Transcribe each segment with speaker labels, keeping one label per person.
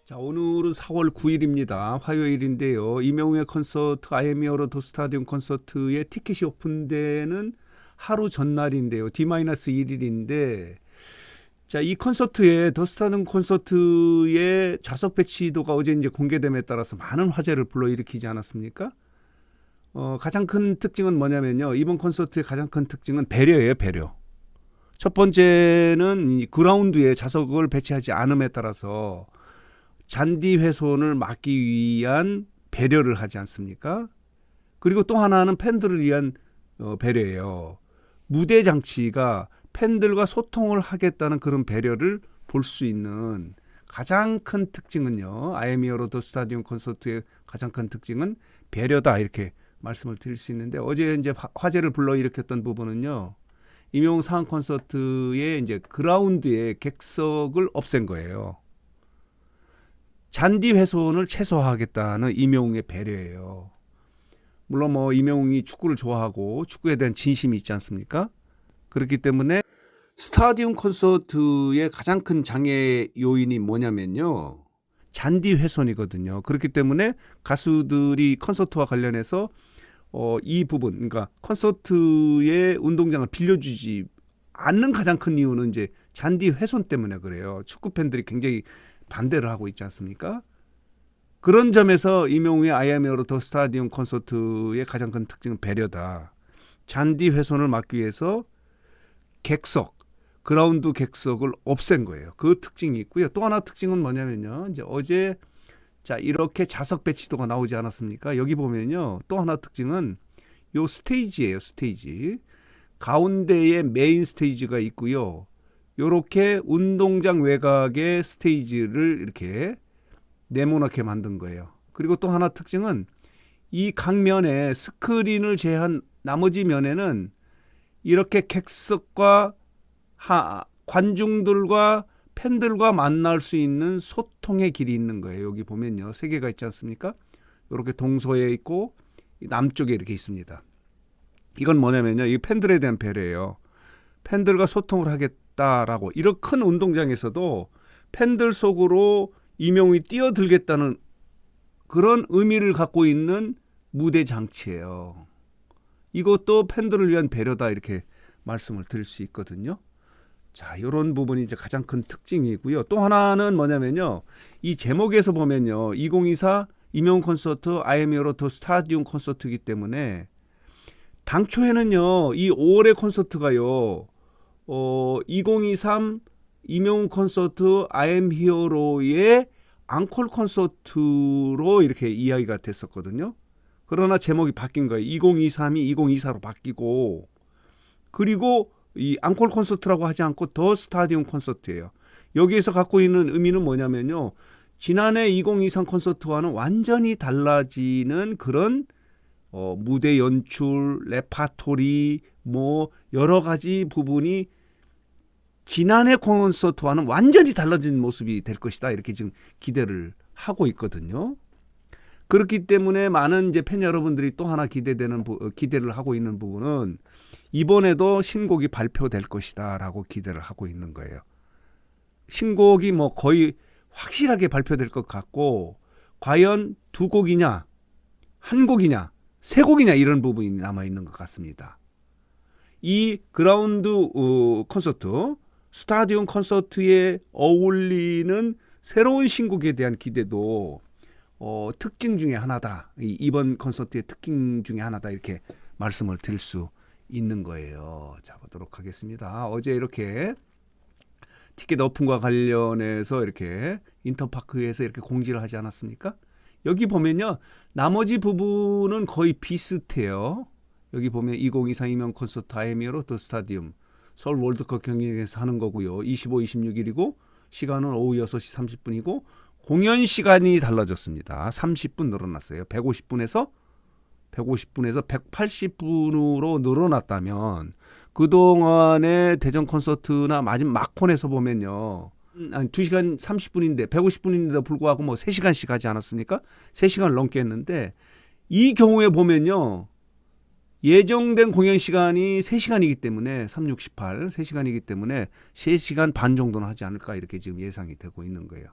Speaker 1: 자, 오늘은 4월 9일입니다. 화요일인데요. 이명웅의 콘서트 아이엠히어로 더 스타디움 콘서트의 티켓이 오픈되는 하루 전날인데요. D-1일인데 자, 이 콘서트에 더 스타디움 콘서트의 좌석 배치도가 어제 이제 공개됨에 따라서 많은 화제를 불러일으키지 않았습니까? 가장 큰 특징은 뭐냐면요. 이번 콘서트의 가장 큰 특징은 배려예요, 배려. 첫 번째는 이 그라운드에 좌석을 배치하지 않음에 따라서 잔디 훼손을 막기 위한 배려를 하지 않습니까? 그리고 또 하나는 팬들을 위한 배려예요. 무대 장치가 팬들과 소통을 하겠다는 그런 배려를 볼 수 있는 가장 큰 특징은요. 아이엠히어로 더 스타디움 콘서트의 가장 큰 특징은 배려다 이렇게 말씀을 드릴 수 있는데 어제 이제 화제를 불러일으켰던 부분은요. 임영웅 상암 콘서트의 이제 그라운드에 객석을 없앤 거예요. 잔디 훼손을 최소화하겠다는 임영웅의 배려예요. 물론 뭐 임영웅이 축구를 좋아하고 축구에 대한 진심이 있지 않습니까? 그렇기 때문에 스타디움 콘서트의 가장 큰 장애 요인이 뭐냐면요. 잔디 훼손이거든요. 그렇기 때문에 가수들이 콘서트와 관련해서 이 부분, 그러니까 콘서트의 운동장을 빌려주지 않는 가장 큰 이유는 이제 잔디 훼손 때문에 그래요. 축구 팬들이 굉장히 반대를 하고 있지 않습니까? 그런 점에서 임영웅의 아이엠히어로 더 스타디움 콘서트의 가장 큰 특징은 배려다. 잔디 훼손을 막기 위해서 객석, 그라운드 객석을 없앤 거예요. 그 특징이 있고요. 또 하나 특징은 뭐냐면요. 이제 어제 자 이렇게 좌석 배치도가 나오지 않았습니까? 여기 보면요. 또 하나 특징은 요 스테이지예요. 스테이지. 가운데에 메인 스테이지가 있고요. 요렇게 운동장 외곽의 스테이지를 이렇게 네모나게 만든 거예요. 그리고 또 하나 특징은 이 각면에 스크린을 제한 나머지 면에는 이렇게 객석과 관중들과 팬들과 만날 수 있는 소통의 길이 있는 거예요. 여기 보면요. 세 개가 있지 않습니까? 이렇게 동서에 있고 남쪽에 이렇게 있습니다. 이건 뭐냐면요. 이 팬들에 대한 배려예요. 팬들과 소통을 하겠다라고 이런 큰 운동장에서도 팬들 속으로 임영웅이 뛰어들겠다는 그런 의미를 갖고 있는 무대 장치예요. 이것도 팬들을 위한 배려다 이렇게 말씀을 드릴 수 있거든요. 자, 이런 부분이 이제 가장 큰 특징이고요. 또 하나는 뭐냐면요. 이 제목에서 보면요. 2024 임영웅 콘서트 아이엠히어로 더 스타디움 콘서트이기 때문에 당초에는요. 이 5월의 콘서트가요. 2023 임영웅 콘서트 아이엠히어로의 앙콜 콘서트로 이렇게 이야기가 됐었거든요. 그러나 제목이 바뀐 거예요. 2023이 2024로 바뀌고 그리고 이 앙콜 콘서트라고 하지 않고 더 스타디움 콘서트예요. 여기에서 갖고 있는 의미는 뭐냐면요. 지난해 2023 콘서트와는 완전히 달라지는 그런 무대 연출, 레파토리 뭐 여러 가지 부분이 지난해 콘서트와는 완전히 달라진 모습이 될 것이다. 이렇게 지금 기대를 하고 있거든요. 그렇기 때문에 많은 이제 팬 여러분들이 또 하나 기대를 하고 있는 부분은 이번에도 신곡이 발표될 것이다라고 기대를 하고 있는 거예요. 신곡이 뭐 거의 확실하게 발표될 것 같고 과연 두 곡이냐, 한 곡이냐, 세 곡이냐 이런 부분이 남아 있는 것 같습니다. 이 그라운드 콘서트, 스타디움 콘서트에 어울리는 새로운 신곡에 대한 기대도 특징 중에 하나다. 이번 콘서트의 특징 중에 하나다. 이렇게 말씀을 드릴 수 있는 거예요. 자, 보도록 하겠습니다. 어제 이렇게 티켓 오픈과 관련해서 이렇게 인터파크에서 이렇게 공지를 하지 않았습니까? 여기 보면요. 나머지 부분은 거의 비슷해요. 여기 보면 2024 임영웅 콘서트 아이엠히어로 더 스타디움 서울 월드컵 경기장에서 하는 거고요. 25, 26일이고 시간은 오후 6시 30분이고 공연 시간이 달라졌습니다. 30분 늘어났어요. 150분에서 180분으로 늘어났다면 그동안의 대전 콘서트나 마지막 막콘에서 보면요. 2시간 30분인데 150분인데도 불구하고 뭐 3시간씩 하지 않았습니까? 3시간을 넘게 했는데 이 경우에 보면요. 예정된 공연 시간이 3시간이기 때문에 3, 6, 18, 3시간이기 때문에 3시간 반 정도는 하지 않을까 이렇게 지금 예상이 되고 있는 거예요.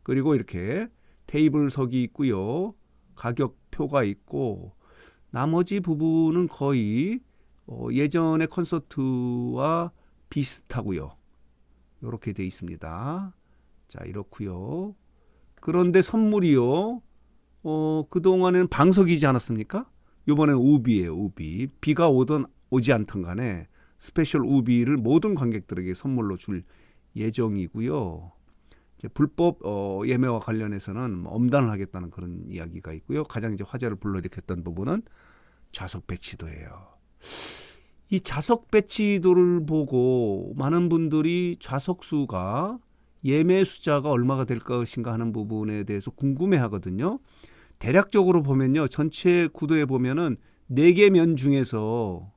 Speaker 1: 그리고 이렇게 테이블석이 있고요. 가격표가 있고 나머지 부분은 거의 예전의 콘서트와 비슷하고요. 이렇게 돼 있습니다. 자, 이렇고요. 그런데 선물이요. 그동안에는 방석이지 않았습니까? 이번엔 우비예요, 우비. 비가 오든 오지 않든 간에 스페셜 우비를 모든 관객들에게 선물로 줄 예정이고요. 이제 불법 예매와 관련해서는 엄단을 하겠다는 그런 이야기가 있고요. 가장 이제 화제를 불러일으켰던 부분은 좌석 배치도예요. 이 좌석 배치도를 보고 많은 분들이 좌석 수가 예매 숫자가 얼마가 될 것인가 하는 부분에 대해서 궁금해 하거든요. 대략적으로 보면요. 전체 구도에 보면은 4개 면 중에서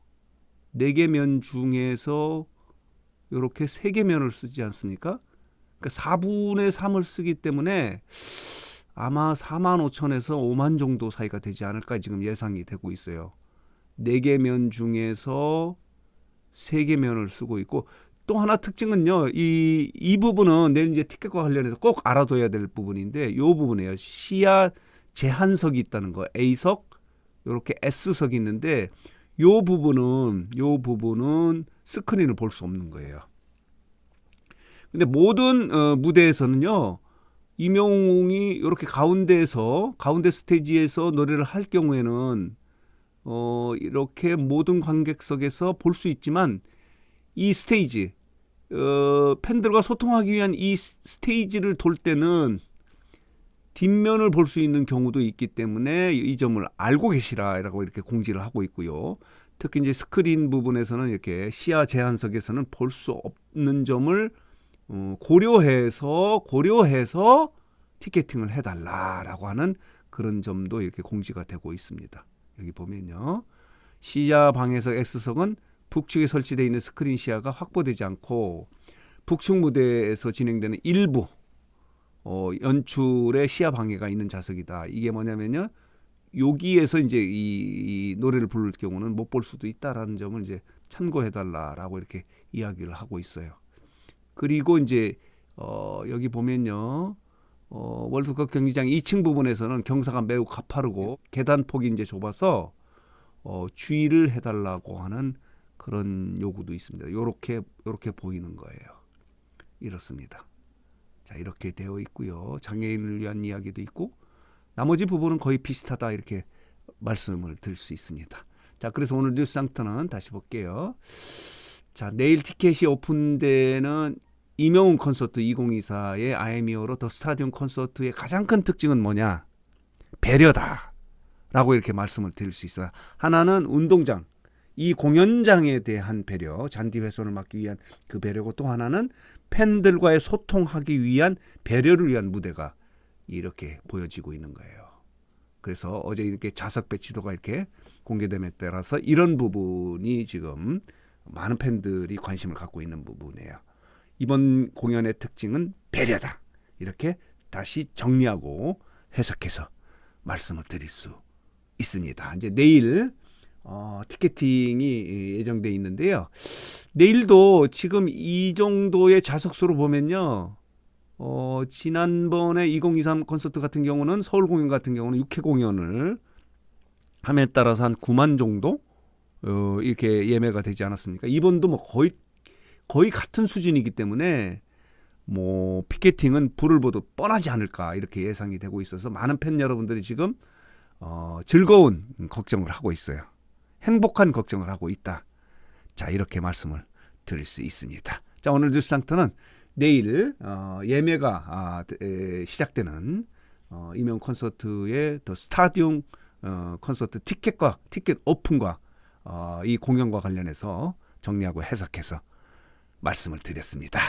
Speaker 1: 이렇게 3개 면을 쓰지 않습니까? 그러니까 4분의 3을 쓰기 때문에 아마 45,000에서 5만 정도 사이가 되지 않을까 지금 예상이 되고 있어요. 4개 면 중에서 3개 면을 쓰고 있고 또 하나 특징은요. 이 부분은 내일 이제 티켓과 관련해서 꼭 알아둬야 될 부분인데 이 부분이에요. 시야 제한석이 있다는 거. A석, 이렇게 S석이 있는데 이 부분은 스크린을 볼 수 없는 거예요. 근데 모든 무대에서는요. 임영웅이 이렇게 가운데 스테이지에서 노래를 할 경우에는 이렇게 모든 관객석에서 볼 수 있지만 이 스테이지 팬들과 소통하기 위한 이 스테이지를 돌 때는 뒷면을 볼 수 있는 경우도 있기 때문에 이 점을 알고 계시라라고 이렇게 공지를 하고 있고요. 특히 이제 스크린 부분에서는 이렇게 시야 제한석에서는 볼 수 없는 점을 고려해서 티켓팅을 해달라라고 하는 그런 점도 이렇게 공지가 되고 있습니다. 여기 보면요. 시야 방해석 X석은 북측에 설치되어 있는 스크린 시야가 확보되지 않고 북측 무대에서 진행되는 일부 연출의 시야 방해가 있는 좌석이다. 이게 뭐냐면요. 여기에서 이제 이 노래를 부를 경우는 못 볼 수도 있다라는 점을 이제 참고해달라라고 이렇게 이야기를 하고 있어요. 그리고 이제 여기 보면요. 월드컵 경기장 2층 부분에서는 경사가 매우 가파르고 계단폭이 이제 좁아서 주의를 해달라고 하는 그런 요구도 있습니다. 요렇게 보이는 거예요. 이렇습니다. 자, 이렇게 되어 있고요. 장애인을 위한 이야기도 있고 나머지 부분은 거의 비슷하다 이렇게 말씀을 드릴 수 있습니다. 자, 그래서 오늘 뉴스 상터는 다시 볼게요. 자, 내일 티켓이 오픈되는 임영웅 콘서트 2024의 I am Hero로 더 스타디움 콘서트의 가장 큰 특징은 뭐냐? 배려다 라고 이렇게 말씀을 드릴 수 있어요. 하나는 운동장, 이 공연장에 대한 배려, 잔디 훼손을 막기 위한 그 배려고, 또 하나는 팬들과의 소통하기 위한 배려를 위한 무대가 이렇게 보여지고 있는 거예요. 그래서 어제 이렇게 좌석 배치도가 이렇게 공개됨에 따라서 이런 부분이 지금 많은 팬들이 관심을 갖고 있는 부분이에요. 이번 공연의 특징은 배려다. 이렇게 다시 정리하고 해석해서 말씀을 드릴 수 있습니다. 이제 내일 티켓팅이 예정돼 있는데요. 내일도 지금 이 정도의 좌석수로 보면요. 지난번에 2023 콘서트 같은 경우는 서울 공연 같은 경우는 6회 공연을 함에 따라서 한 9만 정도 이렇게 예매가 되지 않았습니까? 이번도 뭐 거의 같은 수준이기 때문에 뭐 피켓팅은 불을 보듯 뻔하지 않을까 이렇게 예상이 되고 있어서 많은 팬 여러분들이 지금 즐거운 걱정을 하고 있어요. 행복한 걱정을 하고 있다. 자, 이렇게 말씀을 드릴 수 있습니다. 자, 오늘 뉴스 상터는 내일 예매가 시작되는 임영웅 콘서트의 더 스타디움 콘서트 티켓 오픈과 이 공연과 관련해서 정리하고 해석해서 말씀을 드렸습니다.